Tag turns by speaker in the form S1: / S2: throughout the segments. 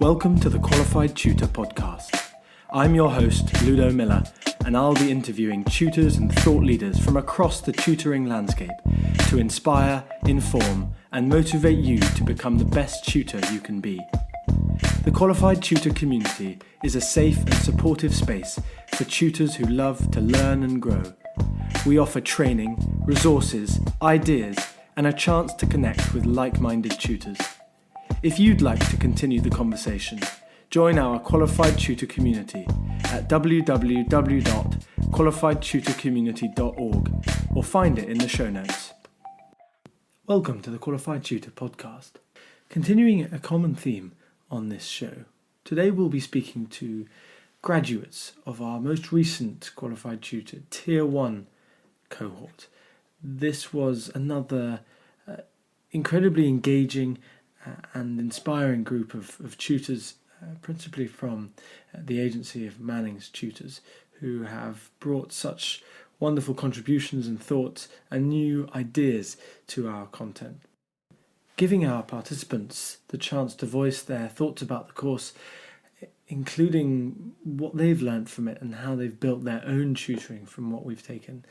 S1: Welcome to the Qualified Tutor Podcast. I'm your host, Ludo Miller, and I'll be interviewing tutors and thought leaders from across the tutoring landscape to inspire, inform, and motivate you to become the best tutor you can be. The Qualified Tutor Community is a safe and supportive space for tutors who love to learn and grow. We offer training, resources, ideas, and a chance to connect with like-minded tutors. If you'd like to continue the conversation, join our Qualified Tutor Community at www.qualifiedtutorcommunity.org or find it in the show notes. Welcome to the Qualified Tutor Podcast. Continuing a common theme on this show, today we'll be speaking to graduates of our most recent Qualified Tutor Tier 1 cohort. This was another incredibly engaging and inspiring group of tutors, principally from the agency of Manning's Tutors, who have brought such wonderful contributions and thoughts and new ideas to our content. Giving our participants the chance to voice their thoughts about the course, including what they've learned from it and how they've built their own tutoring from what we've taken.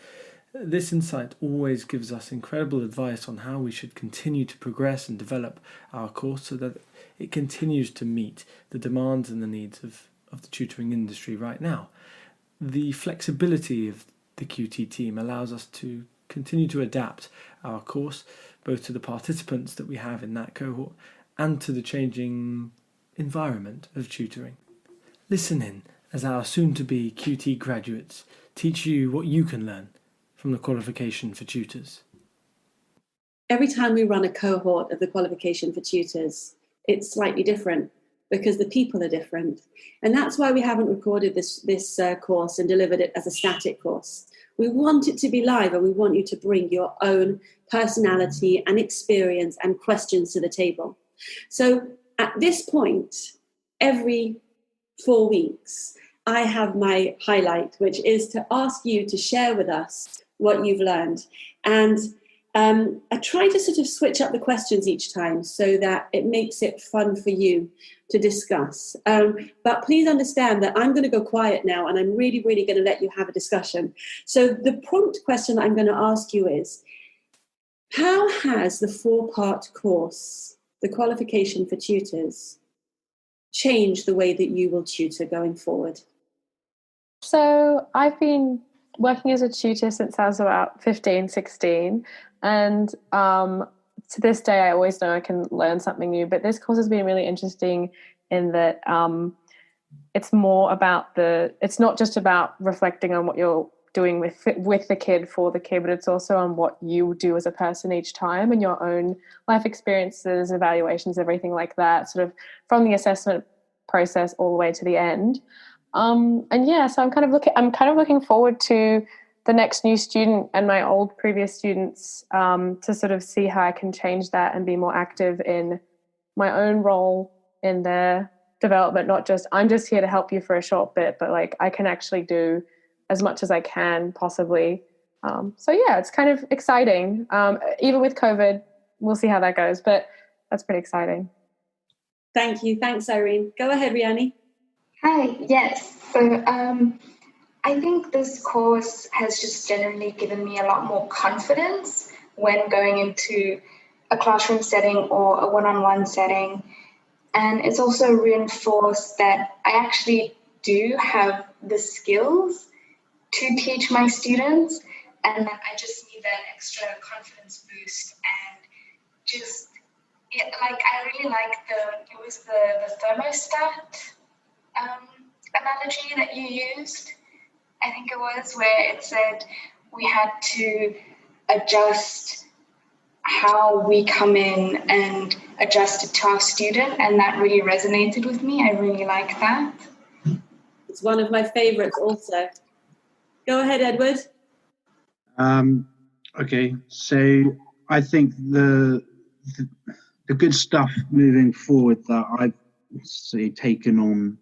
S1: This insight always gives us incredible advice on how we should continue to progress and develop our course so that it continues to meet the demands and the needs of the tutoring industry right now. The flexibility of the QT team allows us to continue to adapt our course both to the participants that we have in that cohort and to the changing environment of tutoring. Listen in as our soon-to-be QT graduates teach you what you can learn from the Qualification for Tutors.
S2: Every time we run a cohort of the Qualification for Tutors, it's slightly different because the people are different. And that's why we haven't recorded this course and delivered it as a static course. We want it to be live and we want you to bring your own personality and experience and questions to the table. So at this point, every 4 weeks, I have my highlight, which is to ask you to share with us what you've learned. And I try to sort of switch up the questions each time so that it makes it fun for you to discuss. But please understand that I'm going to go quiet now and I'm really, really going to let you have a discussion. So the prompt question I'm going to ask you is, how has the 4-part course, the Qualification for Tutors, changed the way that you will tutor going forward?
S3: So I've been working as a tutor since I was about 15, 16. And to this day, I always know I can learn something new. But this course has been really interesting in that it's more about it's not just about reflecting on what you're doing with the kid, for the kid, but it's also on what you do as a person each time and your own life experiences, evaluations, everything like that, sort of from the assessment process all the way to the end. So I'm kind of looking forward to the next new student and my old previous students to sort of see how I can change that and be more active in my own role in their development. Not just, I'm just here to help you for a short bit, but like I can actually do as much as I can possibly. It's kind of exciting. Even with COVID, we'll see how that goes, but that's pretty exciting.
S2: Thank you. Thanks, Irene. Go ahead, Riani.
S4: Hi, yes. So I think this course has just generally given me a lot more confidence when going into a classroom setting or a one-on-one setting. And it's also reinforced that I actually do have the skills to teach my students, and that I just need that extra confidence boost. And just, I really like the thermostat analogy that you used, I think it was, where it said we had to adjust how we come in and adjust it to our student, and that really resonated with me. I really like that.
S2: It's one of my favorites also. Go ahead, Edward.
S5: Okay, so I think the good stuff moving forward that I've taken on,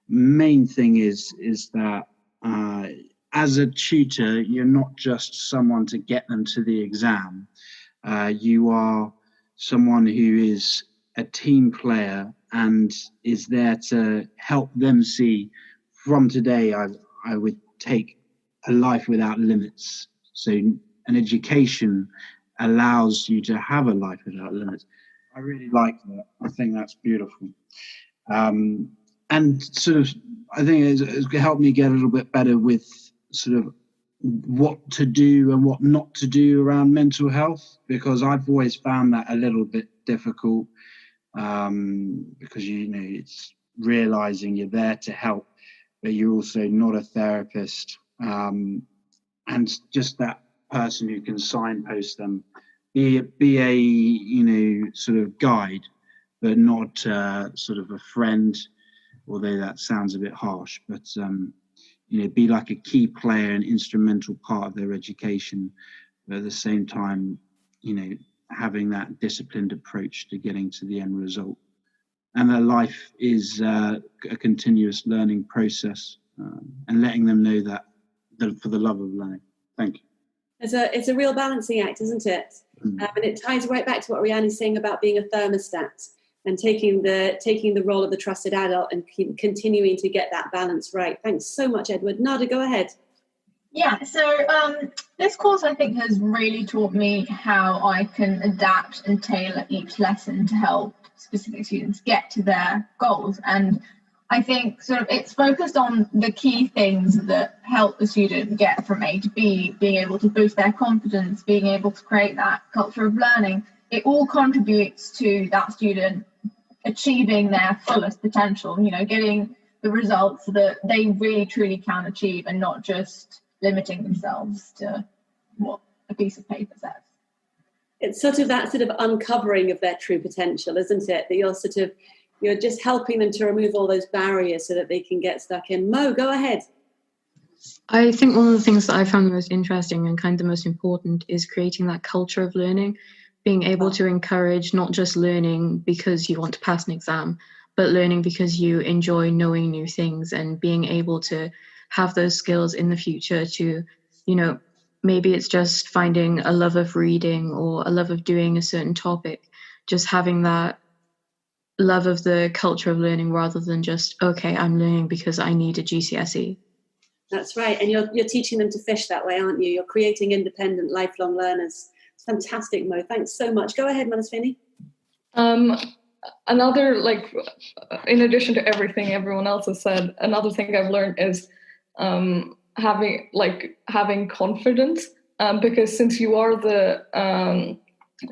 S5: main thing is that as a tutor, you're not just someone to get them to the exam. You are someone who is a team player and is there to help them see from today. I would take a life without limits. So an education allows you to have a life without limits. I really like that. I think that's beautiful. And sort of, I think it's helped me get a little bit better with sort of what to do and what not to do around mental health, because I've always found that a little bit difficult, because, you know, it's realizing you're there to help, but you're also not a therapist, and just that person who can signpost them, be a, you know, sort of guide, but not sort of a friend, although that sounds a bit harsh, but you know, be like a key player, an instrumental part of their education, but at the same time, you know, having that disciplined approach to getting to the end result. And that life is a continuous learning process, and letting them know that for the love of learning. Thank you.
S2: It's a real balancing act, isn't it? And it ties right back to what Riani's saying about being a thermostat and taking the role of the trusted adult and continuing to get that balance right. Thanks so much, Edward. Nada, go ahead.
S6: Yeah, so this course I think has really taught me how I can adapt and tailor each lesson to help specific students get to their goals. And I think sort of it's focused on the key things that help the student get from A to B, being able to boost their confidence, being able to create that culture of learning. It all contributes to that student achieving their fullest potential, you know, getting the results that they really truly can achieve and not just limiting themselves to what a piece of paper says.
S2: It's sort of that sort of uncovering of their true potential, isn't it? That you're just helping them to remove all those barriers so that they can get stuck in. Mo, go ahead.
S7: I think one of the things that I found the most interesting and kind of the most important is creating that culture of learning, being able to encourage not just learning because you want to pass an exam, but learning because you enjoy knowing new things and being able to have those skills in the future to, you know, maybe it's just finding a love of reading or a love of doing a certain topic, just having that love of the culture of learning rather than just, okay, I'm learning because I need a GCSE.
S2: That's right. And you're teaching them to fish that way, aren't you? You're creating independent, lifelong learners. It's fantastic, Mo. Thanks so much. Go ahead, Manasvini.
S8: Another, like, in addition to everything everyone else has said, another thing I've learned is having confidence, because since you are the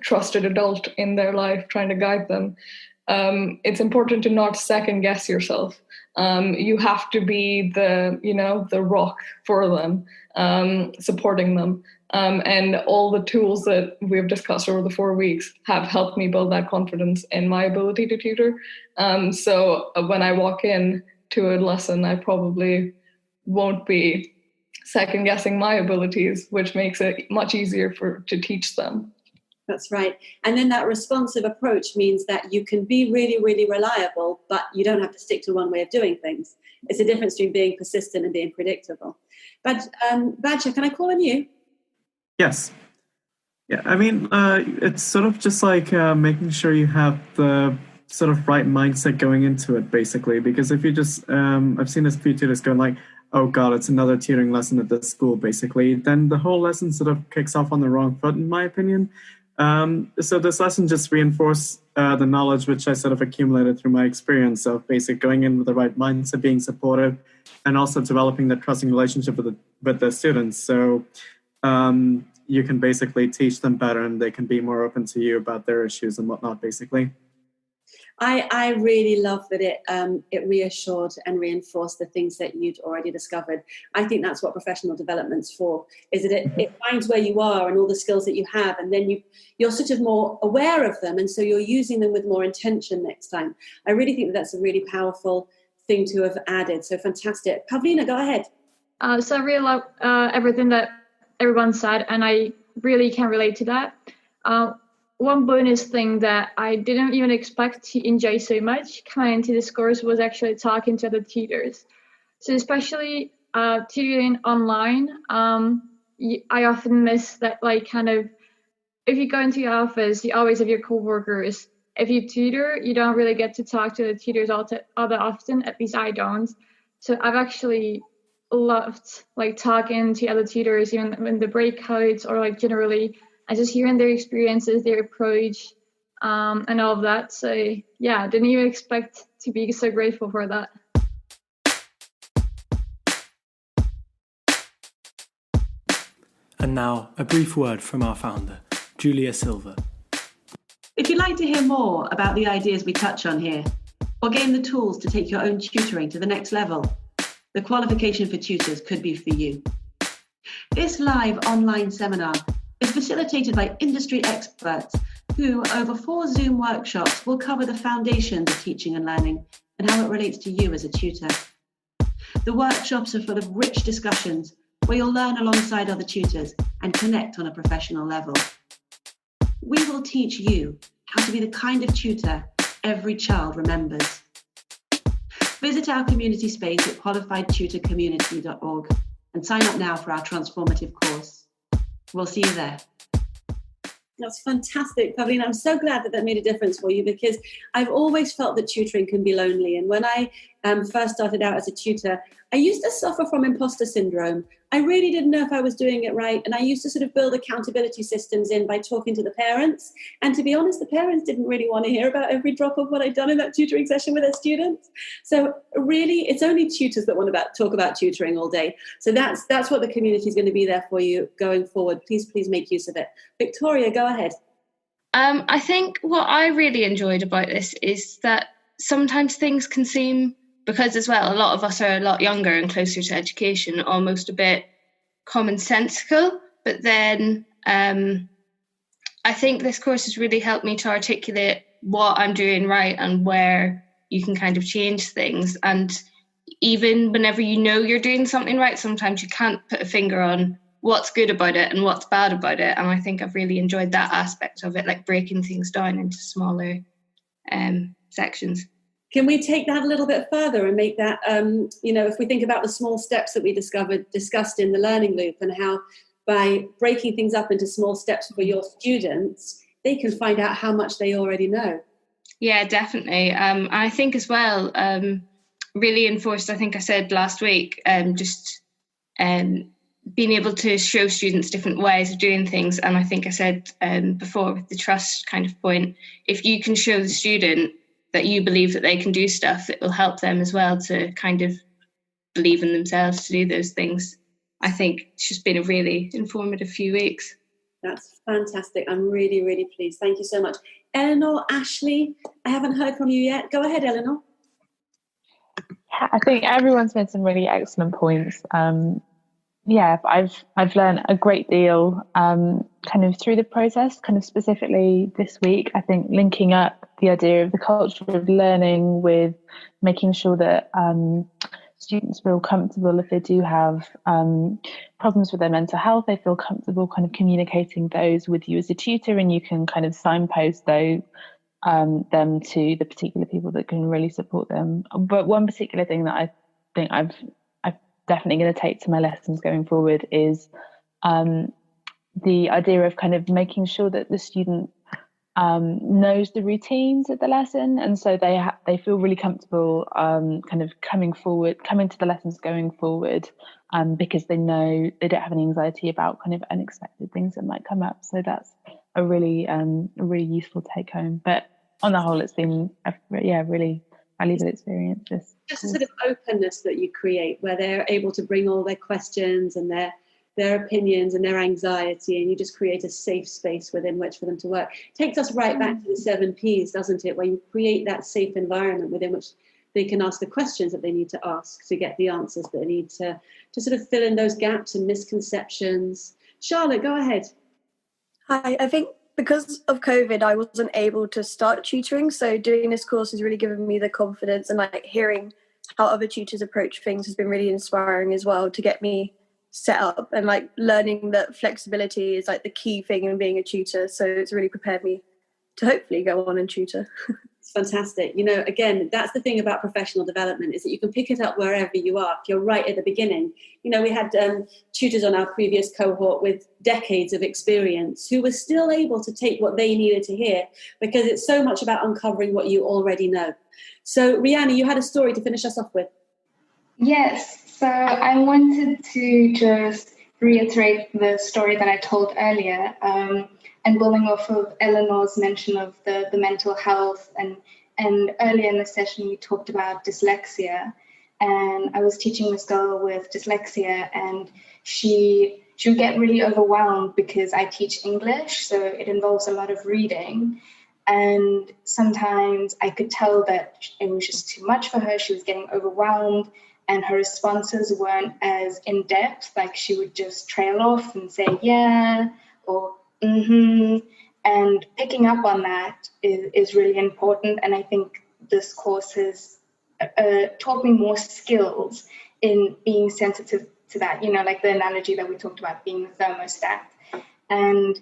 S8: trusted adult in their life trying to guide them, it's important to not second guess yourself. You have to be the rock for them, supporting them. And all the tools that we've discussed over the 4 weeks have helped me build that confidence in my ability to tutor. So when I walk in to a lesson, I probably won't be second guessing my abilities, which makes it much easier to teach them.
S2: That's right. And then that responsive approach means that you can be really, really reliable, but you don't have to stick to one way of doing things. It's a difference between being persistent and being predictable. But Baessa, can I call on you?
S1: Yes. Yeah, I mean, it's sort of just like making sure you have the sort of right mindset going into it, basically. Because if you just, I've seen this few tutors going like, oh God, it's another tutoring lesson at this school, basically. Then the whole lesson sort of kicks off on the wrong foot, in my opinion. So this lesson just reinforced the knowledge which I sort of accumulated through my experience of basic going in with the right mindset, being supportive, and also developing that trusting relationship with the students. So you can basically teach them better and they can be more open to you about their issues and whatnot, basically.
S2: I really love that it reassured and reinforced the things that you'd already discovered. I think that's what professional development's for, is that it finds where you are and all the skills that you have, and then you're sort of more aware of them, and so you're using them with more intention next time. I really think that's a really powerful thing to have added. So fantastic. Pavlina, go ahead.
S9: So I really love everything that everyone said, and I really can relate to that. One bonus thing that I didn't even expect to enjoy so much coming into this course was actually talking to other tutors. So especially tutoring online, I often miss that, like, kind of, if you go into your office, you always have your coworkers if you tutor, you don't really get to talk to the tutors all that often. At least I don't. So I've actually loved like talking to other tutors, even in the breakouts or like generally, and just hearing their experiences, their approach, and all of that. So yeah, I didn't even expect to be so grateful for that.
S1: And now, a brief word from our founder, Julia Silva.
S2: If you'd like to hear more about the ideas we touch on here, or gain the tools to take your own tutoring to the next level, the Qualification for Tutors could be for you. This live online seminar is facilitated by industry experts who, over 4 Zoom workshops, will cover the foundations of teaching and learning and how it relates to you as a tutor. The workshops are full of rich discussions where you'll learn alongside other tutors and connect on a professional level. We will teach you how to be the kind of tutor every child remembers. Visit our community space at qualifiedtutorcommunity.org and sign up now for our transformative course. We'll see you there. That's fantastic, Pavlina. I'm so glad that made a difference for you, because I've always felt that tutoring can be lonely. And when I first started out as a tutor, I used to suffer from imposter syndrome. I really didn't know if I was doing it right. And I used to sort of build accountability systems in by talking to the parents. And to be honest, the parents didn't really want to hear about every drop of what I'd done in that tutoring session with their students. So really, it's only tutors that want to talk about tutoring all day. So that's what the community is going to be there for you going forward. Please make use of it. Victoria, go ahead.
S10: I think what I really enjoyed about this is that sometimes things can seem, because as well, a lot of us are a lot younger and closer to education, almost a bit commonsensical. But then I think this course has really helped me to articulate what I'm doing right and where you can kind of change things. And even whenever you know you're doing something right, sometimes you can't put a finger on what's good about it and what's bad about it. And I think I've really enjoyed that aspect of it, like breaking things down into smaller sections.
S2: Can we take that a little bit further and make that, if we think about the small steps that we discussed in the learning loop, and how by breaking things up into small steps for your students, they can find out how much they already know.
S10: Yeah, definitely. I think as well, really enforced, I think I said last week, being able to show students different ways of doing things. And I think I said before with the trust kind of point, if you can show the student that you believe that they can do stuff, it will help them as well to kind of believe in themselves to do those things. I think it's just been a really informative few weeks.
S2: That's fantastic. I'm really, really pleased. Thank you so much. Eleanor, Ashley, I haven't heard from you yet. Go ahead, Eleanor.
S3: Yeah, I think everyone's made some really excellent points. I've learned a great deal kind of through the process, kind of specifically this week. I think linking up the idea of the culture of learning with making sure that students feel comfortable if they do have problems with their mental health, they feel comfortable kind of communicating those with you as a tutor, and you can kind of signpost those them to the particular people that can really support them. But one particular thing that I think I've definitely going to take to my lessons going forward is the idea of kind of making sure that the student knows the routines of the lesson, and so they feel really comfortable kind of coming to the lessons going forward, because they know they don't have any anxiety about kind of unexpected things that might come up. So that's a really useful take home. But on the whole, it's been a really valuable experience.
S2: Just a sort of openness that you create, where they're able to bring all their questions and their opinions and their anxiety, and you just create a safe space within which for them to work. It takes us right back to the 7 Ps, doesn't it? Where you create that safe environment within which they can ask the questions that they need to ask to get the answers that they need to sort of fill in those gaps and misconceptions. Charlotte, go ahead.
S11: Hi, I think because of COVID, I wasn't able to start tutoring. So doing this course has really given me the confidence, and like hearing how other tutors approach things has been really inspiring as well to get me set up, and like learning that flexibility is like the key thing in being a tutor. So it's really prepared me to hopefully go on and tutor.
S2: It's fantastic. You know, again, that's the thing about professional development, is that you can pick it up wherever you are. If you're right at the beginning. You know, we had tutors on our previous cohort with decades of experience who were still able to take what they needed to hear, because it's so much about uncovering what you already know. So, Riani, you had a story to finish us off with.
S4: Yes, so I wanted to just reiterate the story that I told earlier, and building off of Eleanor's mention of the mental health, and earlier in the session we talked about dyslexia, and I was teaching this girl with dyslexia, and she would get really overwhelmed because I teach English, so it involves a lot of reading, and sometimes I could tell that it was just too much for her. She was getting overwhelmed, and her responses weren't as in-depth. Like, she would just trail off and say, yeah, or mm-hmm. And picking up on that is really important. And I think this course has taught me more skills in being sensitive to that, you know, like the analogy that we talked about, being the thermostat. And,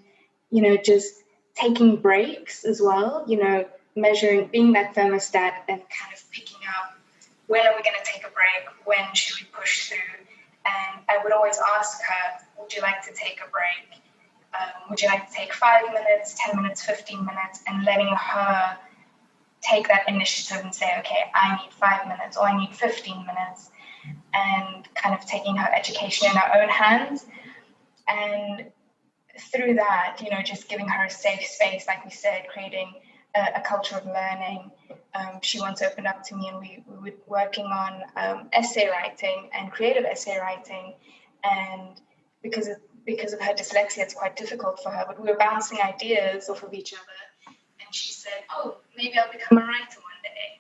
S4: you know, just taking breaks as well, you know, measuring, being that thermostat and kind of picking up, when are we going to take a break? When should we push through? And I would always ask her, would you like to take a break? Would you like to take 5 minutes, 10 minutes, 15 minutes, and letting her take that initiative and say, okay, I need 5 minutes or I need 15 minutes, and kind of taking her education in her own hands. And through that, you know, just giving her a safe space, like we said, creating a culture of learning. She once opened up to me, and we were working on essay writing and creative essay writing, and because of her dyslexia, it's quite difficult for her, but we were bouncing ideas off of each other, and she said, oh, maybe I'll become a writer one day.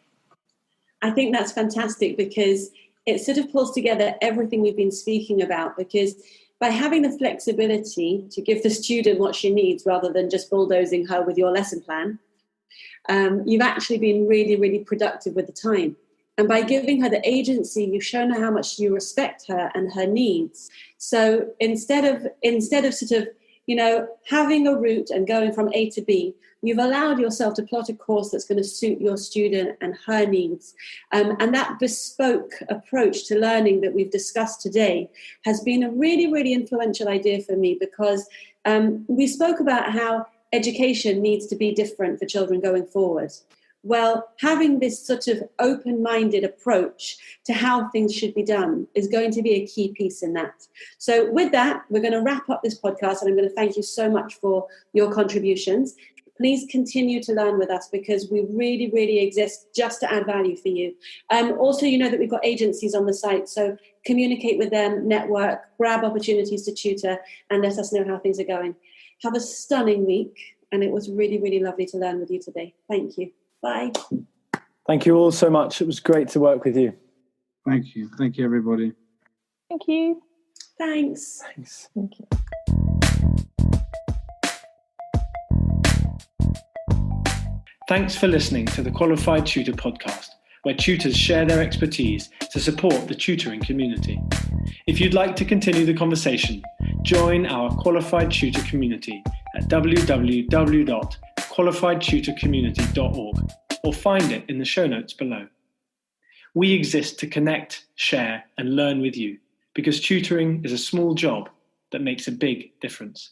S2: I think that's fantastic, because it sort of pulls together everything we've been speaking about, because by having the flexibility to give the student what she needs rather than just bulldozing her with your lesson plan, you've actually been really, really productive with the time. And by giving her the agency, you've shown her how much you respect her and her needs. So instead of sort of, you know, having a route and going from A to B, you've allowed yourself to plot a course that's going to suit your student and her needs. And that bespoke approach to learning that we've discussed today has been a really, really influential idea for me, because we spoke about how education needs to be different for children going forward. Well, having this sort of open-minded approach to how things should be done is going to be a key piece in that. So with that, we're going to wrap up this podcast, and I'm going to thank you so much for your contributions. Please continue to learn with us, because we really, really exist just to add value for you. Also, you know that we've got agencies on the site, so communicate with them, network, grab opportunities to tutor, and let us know how things are going. Have a stunning week, and it was really, really lovely to learn with you today. Thank you. Bye.
S1: Thank you all so much. It was great to work with you.
S5: Thank you. Thank you, everybody.
S3: Thank you.
S2: Thanks.
S1: Thanks.
S3: Thank you.
S1: Thanks for listening to the Qualified Tutor podcast, where tutors share their expertise to support the tutoring community. If you'd like to continue the conversation, join our Qualified Tutor Community at www.qualifiedtutorcommunity.org, or find it in the show notes below. We exist to connect, share, and learn with you, because tutoring is a small job that makes a big difference.